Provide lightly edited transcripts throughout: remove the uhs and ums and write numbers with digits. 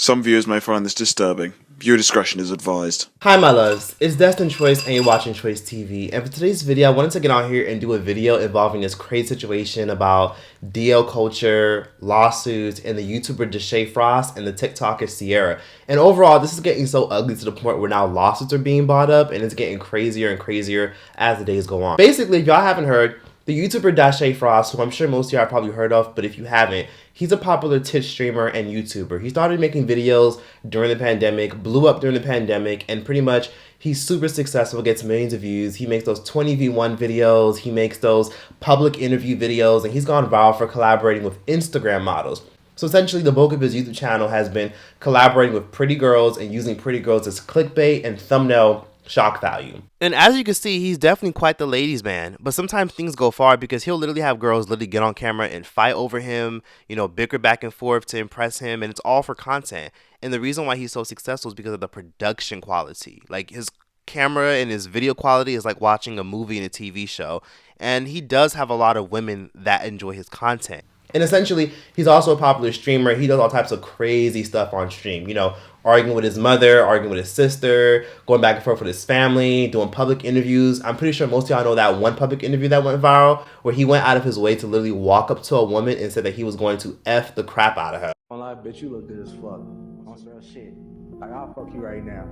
Some viewers may find this disturbing. Viewer discretion is advised. Hi my loves, it's Destin Choice and you're watching Choice TV, and for today's video I wanted to get on here and do a video involving this crazy situation about DL culture, lawsuits, and the YouTuber Deshae Frost and the TikToker C0L0RI. And overall this is getting so ugly to the point where now lawsuits are being brought up and it's getting crazier and crazier as the days go on. Basically, if y'all haven't heard, the YouTuber Deshae Frost, who I'm sure most of y'all have probably heard of, but if you haven't, he's a popular Twitch streamer and YouTuber. He started making videos during the pandemic, blew up during the pandemic, and pretty much he's super successful, gets millions of views. He makes those 20v1 videos, he makes those public interview videos, and he's gone viral for collaborating with Instagram models. So essentially, the bulk of his YouTube channel has been collaborating with pretty girls and using pretty girls as clickbait and thumbnail shock value. And as you can see, he's definitely quite the ladies man, but sometimes things go far because he'll literally have girls literally get on camera and fight over him, you know, bicker back and forth to impress him, and it's all for content. And the reason why he's so successful is because of the production quality. Like, his camera and his video quality is like watching a movie and a TV show, and he does have a lot of women that enjoy his content. And essentially, he's also a popular streamer. He does all types of crazy stuff on stream, you know, arguing with his mother, arguing with his sister, going back and forth with his family, doing public interviews. I'm pretty sure most of y'all know that one public interview that went viral where he went out of his way to literally walk up to a woman and said that he was going to F the crap out of her. On live, bitch, you look good as fuck. On some real shit. Like, I'll fuck you right now.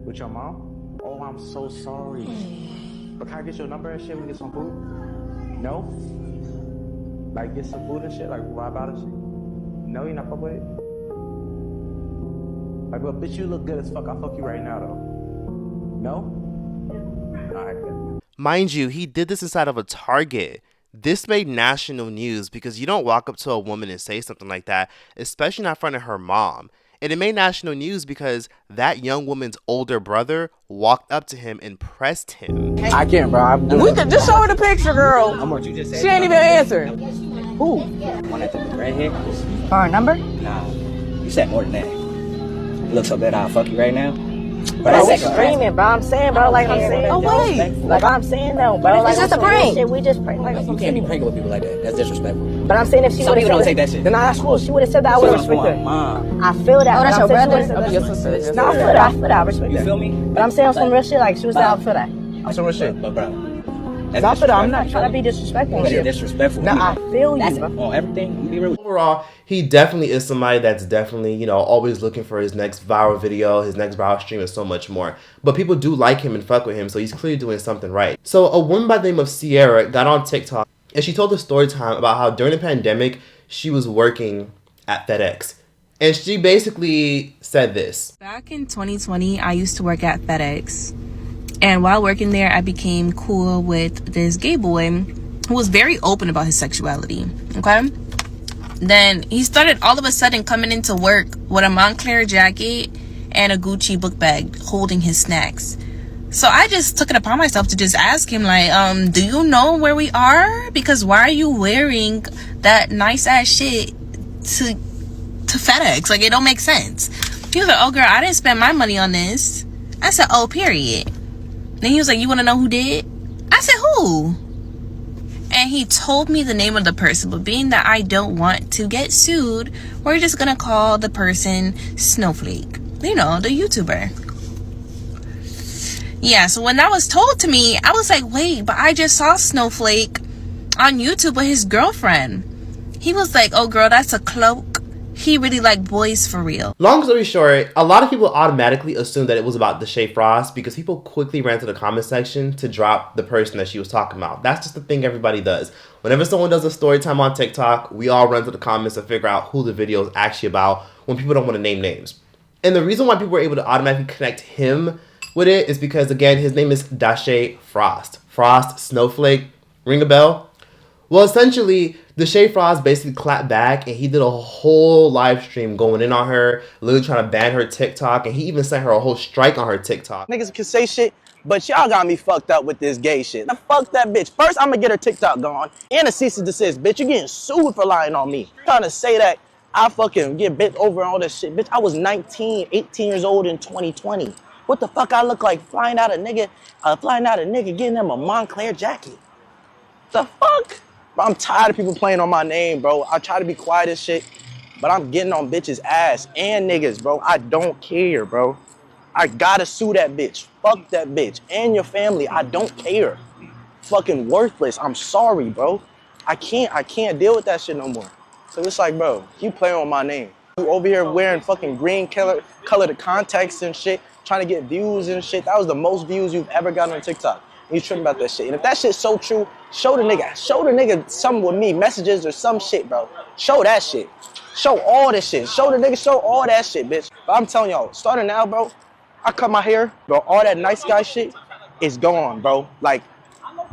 With your mom? Oh, I'm so sorry. But can I get your number and shit? We get some food? No? Like, get some food and shit? Like, vibe out and shit? No, you're not fuck with it? Like, well, bitch, you look good as fuck. I'll fuck you right now, though. No? Alright, good. Mind you, he did this inside of a Target. This made national news because you don't walk up to a woman and say something like that, especially not in front of her mom. And it made national news because that young woman's older brother walked up to him and pressed him. I can't, bro. I'm doing We could just show her the picture, girl. I'm what you just said. She ain't even answering. Who? One that took the red hair? For her number? Nah. You said more than that. You look so good, I'll fuck you right now. Bro, we screaming, bro. I'm saying, bro, like I'm saying. Oh, wait. Like I'm saying, though, bro. Like, it's just a prank. Shit, we just prank. Like, You can't be pranking with people like that. That's disrespectful. but I'm saying if she Some would people have don't take that shit. then that's cool. She would have said that, I would have respected her. Mom. I feel that. Oh, that's your brother? Your sister. No, I feel that. I feel that. I respect You that. feel me? But I'm saying on some real shit, like she was there, I feel that. I'm some real shit. But, bro. That's I feel that. I'm not trying to be disrespectful. That's disrespectful. No, I feel you, bro. On everything, be real. Overall, he definitely is somebody that's definitely, you know, always looking for his next viral video, his next viral stream, and so much more. But people do like him and fuck with him, so he's clearly doing something right. So a woman by the name of C0L0RI got on TikTok, and she told a story time about how during the pandemic, she was working at FedEx. And she basically said this. Back in 2020, I used to work at FedEx. And while working there, I became cool with this gay boy who was very open about his sexuality, okay? Then he started all of a sudden coming into work with a Montclair jacket and a Gucci book bag holding his snacks. So I just took it upon myself to just ask him, like, do you know where we are? Because why are you wearing that nice ass shit to FedEx? Like, it don't make sense. He was like, oh girl, I didn't spend my money on this. I said, oh, period. Then he was like, you want to know who did? I said, who? And he told me the name of the person, but being that I don't want to get sued, we're just going to call the person Snowflake. You know, the YouTuber. Yeah, so when that was told to me, I was like, wait, but I just saw Snowflake on YouTube with his girlfriend. He was like, oh girl, that's a cloak. He really liked boys for real. Long story short, a lot of people automatically assumed that it was about Deshae Frost because people quickly ran to the comment section to drop the person that she was talking about. That's just the thing everybody does. Whenever someone does a story time on TikTok, we all run to the comments to figure out who the video is actually about when people don't want to name names. And the reason why people were able to automatically connect him with it is because, again, his name is Deshae Frost. Frost, Snowflake, ring a bell? Well, essentially, Deshae Frost basically clapped back and he did a whole live stream going in on her, literally trying to ban her TikTok, and he even sent her a whole strike on her TikTok. Niggas can say shit, but y'all got me fucked up with this gay shit. Now fuck that bitch. First, I'm gonna get her TikTok gone and a cease and desist, bitch. You're getting sued for lying on me. Trying to say that I fucking get bent over and all this shit. Bitch, I was 19, 18 years old in 2020. What the fuck I look like flying out a nigga getting them a Montclair jacket? The fuck? I'm tired of people playing on my name, bro. I try to be quiet as shit. but I'm getting on bitches' ass and niggas, bro. I don't care, bro. I gotta sue that bitch. Fuck that bitch and your family. I don't care. Fucking worthless. I'm sorry, bro. I can't deal with that shit no more. So it's like, bro, you playing on my name. You over here wearing fucking green colored contacts and shit, trying to get views and shit. That was the most views you've ever gotten on TikTok. And you tripping about that shit. And if that shit's so true, show the nigga something with me, messages or some shit, bro. Show that shit. Show all this shit. Show the nigga, show all that shit, bitch. But I'm telling y'all, starting now, bro, I cut my hair, bro. All that nice guy shit is gone, bro. Like,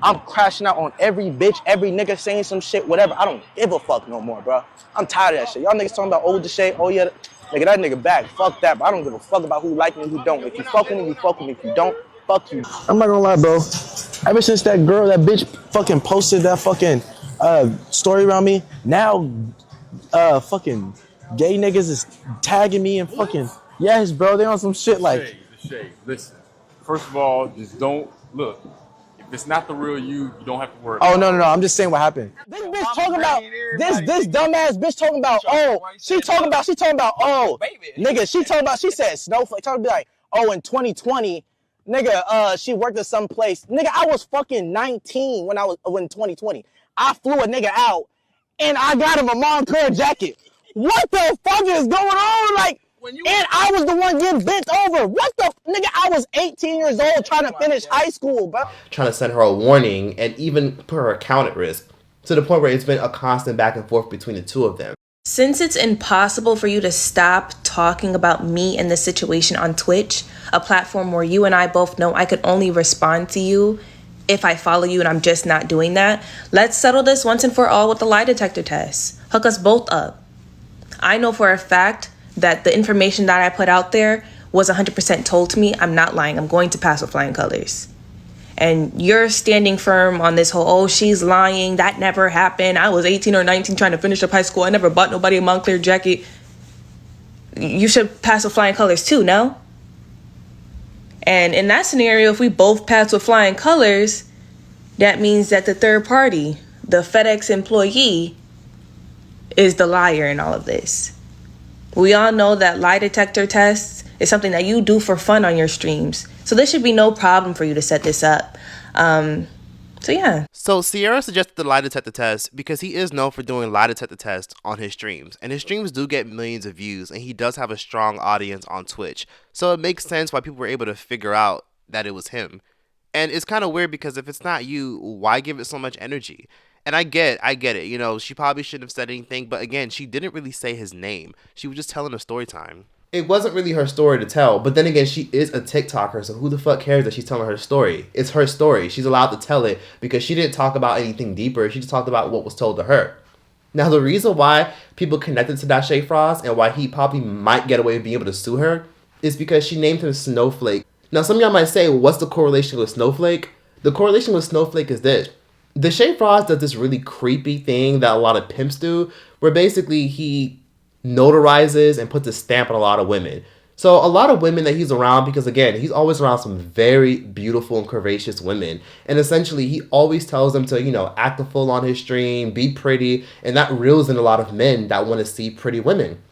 I'm crashing out on every bitch, every nigga saying some shit, whatever. I don't give a fuck no more, bro. I'm tired of that shit. Y'all niggas talking about old Deshae, oh yeah, nigga, that nigga back. Fuck that, but I don't give a fuck about who like me and who don't. If you fuck with me, you fuck with me. If you don't, fuck you. I'm not gonna lie, bro. Ever since that bitch fucking posted that fucking story around me, now fucking gay niggas is tagging me and fucking, yes, bro, they on some shit like. Deshae, listen. First of all, just don't look. If it's not the real you, you don't have to worry. Oh no, I'm just saying what happened. This bitch talking about this dumbass bitch talking about she talking about nigga, she said snowflake, talking about like, oh, in 2020, nigga, she worked at some place. Nigga, I was fucking 19 when 2020. I flew a nigga out and I got him a Montclair jacket. What the fuck is going on? Like, and I was the one getting bent over. What the nigga? I was 18 years old trying to finish high school, bro. Trying to send her a warning and even put her account at risk, to the point where it's been a constant back and forth between the two of them. Since it's impossible for you to stop talking about me and the situation on Twitch, a platform where you and I both know I could only respond to you if I follow you, and I'm just not doing that, let's settle this once and for all with the lie detector test. Hook us both up. I know for a fact that the information that I put out there was 100% told to me. I'm not lying. I'm going to pass with flying colors. And you're standing firm on this whole, oh, she's lying. That never happened. I was 18 or 19 trying to finish up high school. I never bought nobody a Montclair jacket. You should pass with flying colors too, no? And in that scenario, if we both pass with flying colors, that means that the third party, the FedEx employee, is the liar in all of this. We all know that lie detector tests is something that you do for fun on your streams. So there should be no problem for you to set this up. So yeah. So Sierra suggested the lie detector test because he is known for doing lie detector tests on his streams. And his streams do get millions of views, and he does have a strong audience on Twitch. So it makes sense why people were able to figure out that it was him. And it's kind of weird because if it's not you, why give it so much energy? And I get it. You know, she probably shouldn't have said anything. But again, she didn't really say his name. She was just telling a story time. It wasn't really her story to tell. But then again, she is a TikToker. So who the fuck cares that she's telling her story? It's her story. She's allowed to tell it because she didn't talk about anything deeper. She just talked about what was told to her. Now, the reason why people connected to Deshae Frost and why he probably might get away with being able to sue her is because she named him Snowflake. Now, some of y'all might say, well, what's the correlation with Snowflake? The correlation with Snowflake is this. Deshae Frost does this really creepy thing that a lot of pimps do, where basically he notarizes and puts a stamp on a lot of women. So a lot of women that he's around, because again, he's always around some very beautiful and curvaceous women. And essentially, he always tells them to, you know, act a fool on his stream, be pretty. And that reels in a lot of men that want to see pretty women.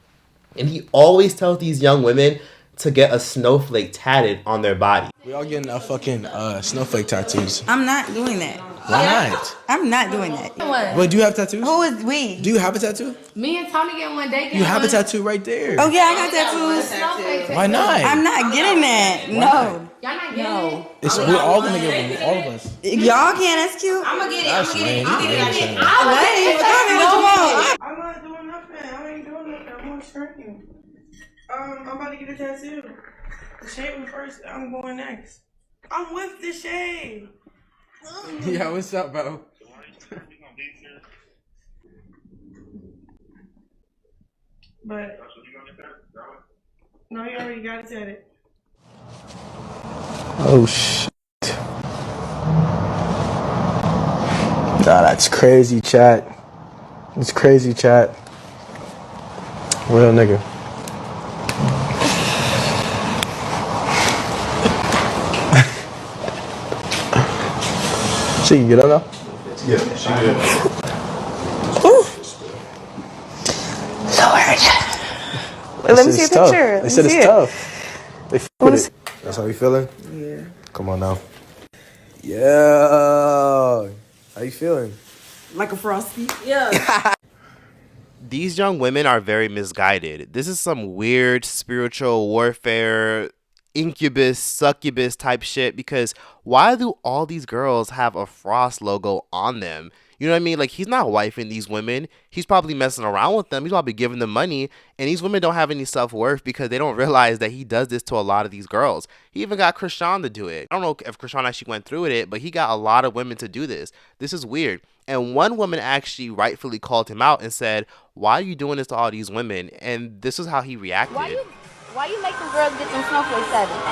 And he always tells these young women to get a snowflake tatted on their body. We all getting our fucking snowflake tattoos. I'm not doing that. Why not? I'm not doing that. Wait, do you have tattoos? Who is we? Do you have a tattoo? Me and Tony get one day. You have a tattoo right there. Oh yeah, I got tattoos. Why not? I'm not getting that. Why No. not? Y'all not getting it? It's, we're all gonna get one, all of us. Y'all can. That's cute. I'm gonna get it. That's lame. What? Tell me what you want. I'm not doing nothing. I ain't doing nothing. I'm on stream. I'm about to get a tattoo. Deshae went first. I'm going next. I'm with Deshae. Yeah, what's up, bro? But no, you already got it tatted. Oh shit. Nah, that's crazy, chat. It's crazy, chat. Real nigga. She can get up now? Yeah, she did. Lower it. Let me see a picture. They said it's tough. They f with it. That's how you feeling? Yeah. Come on now. Yeah. How you feeling? Like a frosty. Yeah. These young women are very misguided. This is some weird spiritual warfare, incubus, succubus type shit, because why do all these girls have a Frost logo on them? You know what I mean? Like, he's not wifing these women. He's probably messing around with them. He's probably giving them money. And these women don't have any self-worth because they don't realize that he does this to a lot of these girls. He even got Krishan to do it. I don't know if Krishan actually went through with it, but he got a lot of women to do this. This is weird. And one woman actually rightfully called him out and said, why are you doing this to all these women? And this is how he reacted. Why you make them girls get them snowflake settings?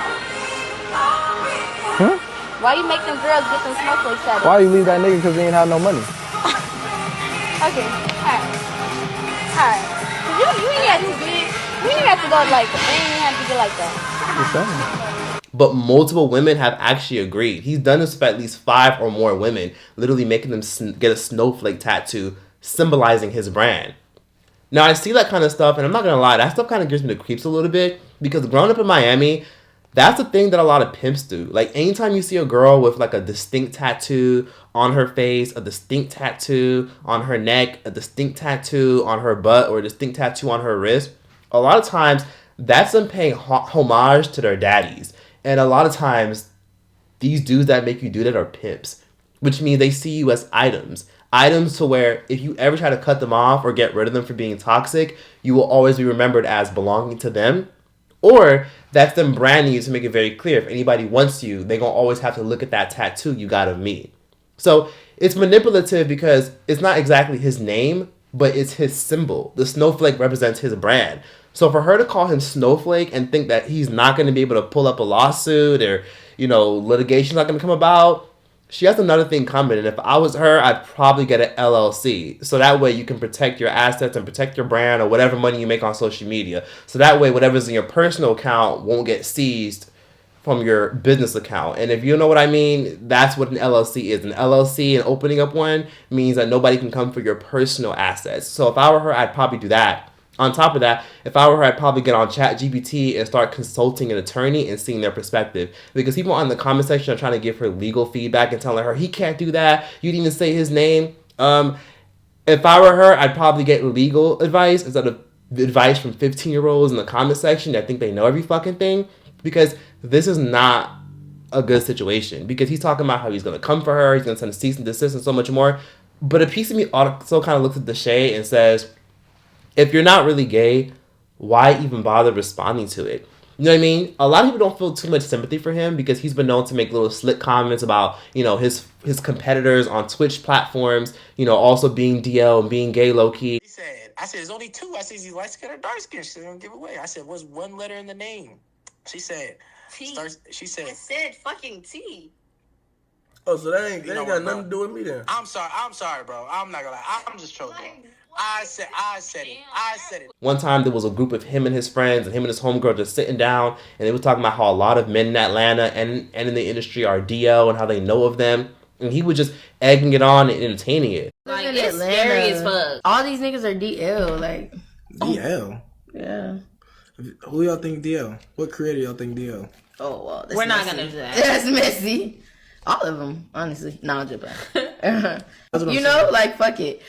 Huh? Why you make them girls get them snowflake settings? Why you leave that nigga because he ain't have no money? Okay, alright. You ain't got too big. You ain't have to go like that. You ain't have to get like that. But multiple women have actually agreed. He's done this for at least 5 or more women, literally making them get a snowflake tattoo symbolizing his brand. Now, I see that kind of stuff, and I'm not going to lie, that stuff kind of gives me the creeps a little bit, because growing up in Miami, that's the thing that a lot of pimps do. Like, anytime you see a girl with, like, a distinct tattoo on her face, a distinct tattoo on her neck, a distinct tattoo on her butt, or a distinct tattoo on her wrist, a lot of times, that's them paying homage to their daddies. And a lot of times, these dudes that make you do that are pimps, which means they see you as items. Items to where if you ever try to cut them off or get rid of them for being toxic, you will always be remembered as belonging to them. Or that's them branding you to make it very clear. If anybody wants you, they're going to always have to look at that tattoo you got of me. So it's manipulative because it's not exactly his name, but it's his symbol. The snowflake represents his brand. So for her to call him Snowflake and think that he's not going to be able to pull up a lawsuit or, litigation's not going to come about, she has another thing coming. And if I was her, I'd probably get an LLC. So that way you can protect your assets and protect your brand or whatever money you make on social media. So that way whatever's in your personal account won't get seized from your business account. And if you know what I mean, that's what an LLC is. An LLC and opening up one means that nobody can come for your personal assets. So if I were her, I'd probably do that. On top of that, if I were her, I'd probably get on ChatGPT and start consulting an attorney and seeing their perspective. Because people on the comment section are trying to give her legal feedback and telling her, he can't do that. You didn't even say his name. If I were her, I'd probably get legal advice instead of advice from 15-year-olds in the comment section that think they know every fucking thing. Because this is not a good situation. Because he's talking about how he's going to come for her. He's going to send a cease and desist and so much more. But a piece of me also kind of looks at Deshae and says, if you're not really gay, why even bother responding to it? You know what I mean? A lot of people don't feel too much sympathy for him because he's been known to make little slick comments about, his competitors on Twitch platforms, also being DL and being gay low-key. I said, there's only 2. I said, is he light skin or dark skin? She said, don't give away. I said, what's one letter in the name? She said, T. She said, I said fucking T. Oh, so that ain't got nothing to do with me then. I'm sorry, bro. I'm not gonna lie. I'm just trolling. I said it. One time there was a group of him and his friends and him and his homegirl just sitting down and they were talking about how a lot of men in Atlanta and in the industry are DL and how they know of them. And he was just egging it on and entertaining it. Like, it's scary as fuck. All these niggas are DL, like. DL? Yeah. Who y'all think DL? What creator y'all think DL? Oh, well, We're not gonna do that. That's messy. All of them, honestly. No, I'm just playing. Like, fuck it.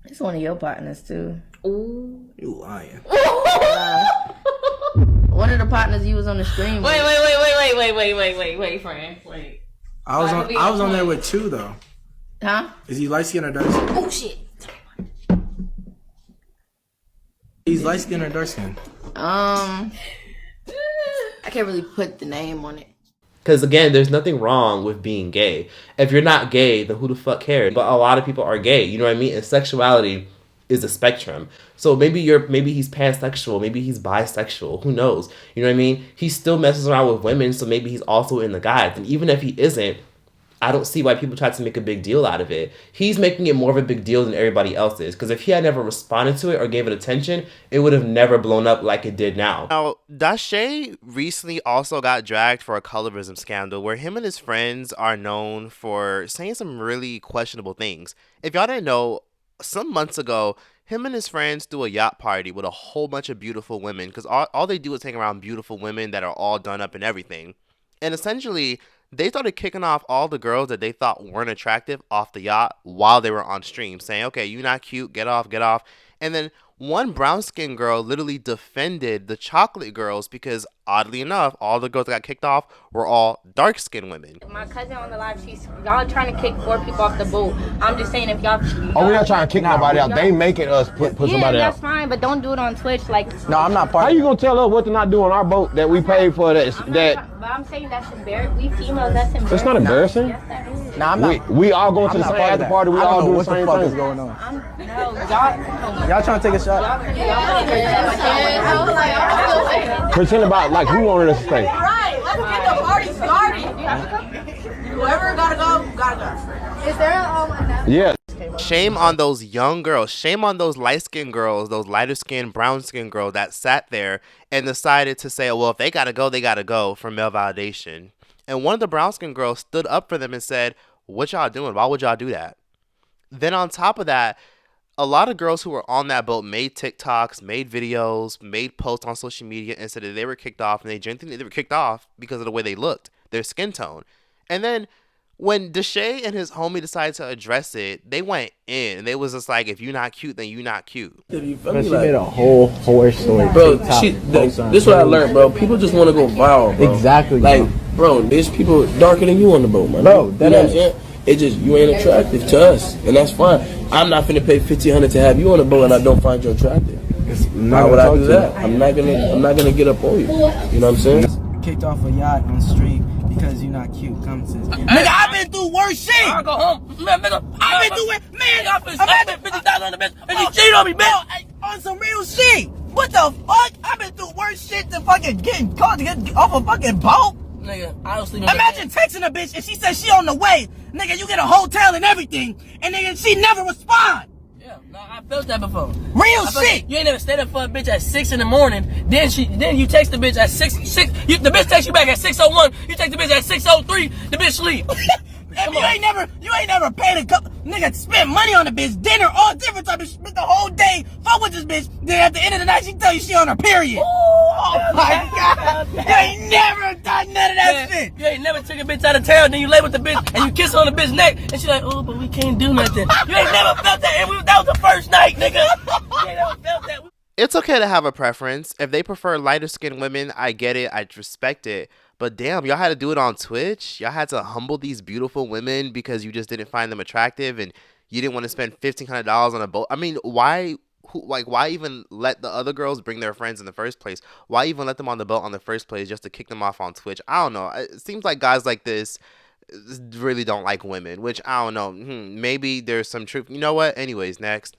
It's one of your partners too. Ooh, you lying? One of the partners you was on the stream. Wait, friend. Wait. I was on there with 2 though. Huh? Is he light skin or dark skin? Oh shit. He's light skin or dark skin? I can't really put the name on it. Because again, there's nothing wrong with being gay. If you're not gay, then who the fuck cares? But a lot of people are gay, you know what I mean? And sexuality is a spectrum. So maybe he's pansexual, maybe he's bisexual, who knows? You know what I mean? He still messes around with women, so maybe he's also in the guys. And even if he isn't, I don't see why people try to make a big deal out of it. He's making it more of a big deal than everybody else is. Because if he had never responded to it or gave it attention, it would have never blown up like it did now. Now, Deshae recently also got dragged for a colorism scandal where him and his friends are known for saying some really questionable things. If y'all didn't know, some months ago, Him and his friends threw a yacht party with a whole bunch of beautiful women because all they do is hang around beautiful women that are all done up and everything. And essentially, they started kicking off all the girls that they thought weren't attractive off the yacht while they were on stream, saying, okay, you're not cute, get off, get off. And then one brown-skinned girl literally defended the chocolate girls because, oddly enough, all the girls that got kicked off were all dark-skinned women. My cousin on the live, y'all trying to kick 4 people off the boat. I'm just saying if y'all... Oh, we're not trying to kick nobody out. They making us put somebody out. Yeah, that's fine, but don't do it on Twitch. Like, no, I'm not part. How you gonna tell us what to not do on our boat that we paid for? But I'm saying that's embarrassing. We females, that's embarrassing. That's not embarrassing. Yes, that is. Nah, I'm not. We all going to the same after party. We all do the same thing. What the fuck is going on? Y'all trying to take a shot? Pretend about like who wanted us to stay. Right, let's get the party started. Whoever gotta go, gotta go. Is there Yeah. Shame on those young girls. Shame on those light-skinned girls, those lighter-skinned, brown-skinned girls that sat there and decided to say, well, if they gotta go for male validation. And one of the brown-skinned girls stood up for them and said, what y'all doing? Why would y'all do that? Then on top of that, a lot of girls who were on that boat made TikToks, made videos, made posts on social media and said that they were kicked off, and they didn't think they were kicked off because of the way they looked, their skin tone. And then when Deshae and his homie decided to address it, they went in, and they was just like, if you're not cute, then you're not cute. But she made a whole horror story. Bro, this is what I learned, bro. People just want to go viral, bro. Exactly. Like, bro, there's people darker than you on the boat, man. Bro, you know what I'm saying? It just, you ain't attractive to us, and that's fine. I'm not finna pay $1,500 to have you on the boat, and I don't find you attractive. Why would I do that? I'm not gonna get up on you. You know what I'm saying? Kicked off a yacht on stream because you're not cute. Come to Nigga, I've been through worse shit. I go home, man. I've been through it, man. I spent $50,000 on the bitch, and you cheated on me, bitch. On some real shit. What the fuck? I've been through worse shit than fucking getting caught to get off a fucking boat. Nigga, I don't sleep. Imagine texting a bitch and she says she on the way. Nigga, you get a hotel and everything, and nigga, she never respond. Yeah, no, I felt that before. Real shit. You ain't never stayed up for a bitch at 6 in the morning. Then you text the bitch at 6. The bitch text you back at 6:01. You text the bitch at 6:03. The bitch sleep. You ain't never paid a couple nigga spent money on the bitch, dinner, all different type of shit the whole day. Fuck with this bitch. Then at the end of the night, she tell you she on her period. Oh my god. You ain't never done none of that shit. You ain't never took a bitch out of town, then you lay with the bitch and you kiss her on the bitch neck, and she like, oh, but we can't do nothing. You ain't never felt that, and that was the first night, nigga. You ain't never felt that. It's okay to have a preference. If they prefer lighter skinned women, I get it. I respect it. But damn, y'all had to do it on Twitch? Y'all had to humble these beautiful women because you just didn't find them attractive and you didn't want to spend $1,500 on a boat? I mean, why even let the other girls bring their friends in the first place? Why even let them on the boat on the first place just to kick them off on Twitch? I don't know. It seems like guys like this really don't like women, which I don't know. Maybe there's some truth. You know what? Anyways, next.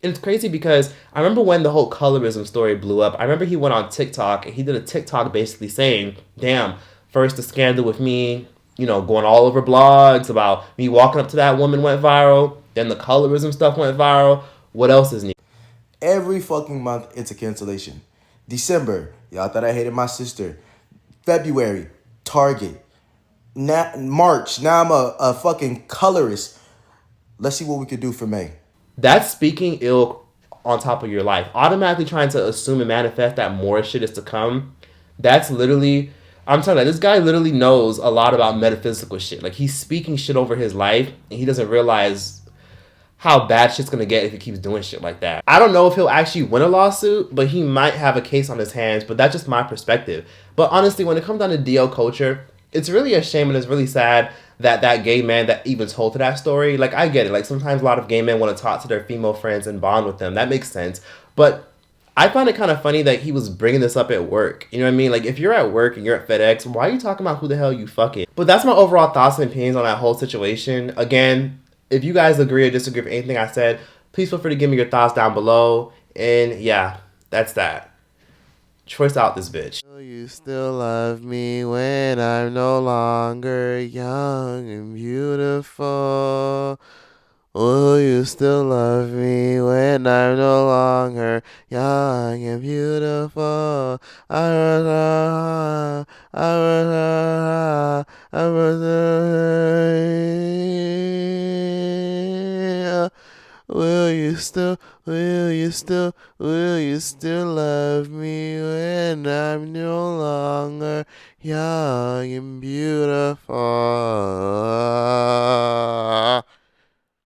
And it's crazy because I remember when the whole colorism story blew up, I remember he went on TikTok and he did a TikTok basically saying, damn, first the scandal with me, you know, going all over blogs about me walking up to that woman went viral. Then the colorism stuff went viral. What else is new? Every fucking month, it's a cancellation. December, y'all thought I hated my sister. February, Target. March, now I'm a fucking colorist. Let's see what we could do for May. That's speaking ill on top of your life. Automatically trying to assume and manifest that more shit is to come. That's literally, I'm telling you, this guy literally knows a lot about metaphysical shit. Like, he's speaking shit over his life, and he doesn't realize how bad shit's gonna get if he keeps doing shit like that. I don't know if he'll actually win a lawsuit, but he might have a case on his hands, but that's just my perspective. But honestly, when it comes down to DL culture, it's really a shame and it's really sad that gay man that even told to that story, like, I get it. Like, sometimes a lot of gay men want to talk to their female friends and bond with them. That makes sense. But I find it kind of funny that he was bringing this up at work. You know what I mean? Like, if you're at work and you're at FedEx, why are you talking about who the hell you fucking? But that's my overall thoughts and opinions on that whole situation. Again, if you guys agree or disagree with anything I said, please feel free to give me your thoughts down below. And yeah, that's that. Choice out this bitch. Will you still love me when I'm no longer young and beautiful? Will you still love me when I'm no longer young and beautiful? will you still love me when I'm no longer young and beautiful?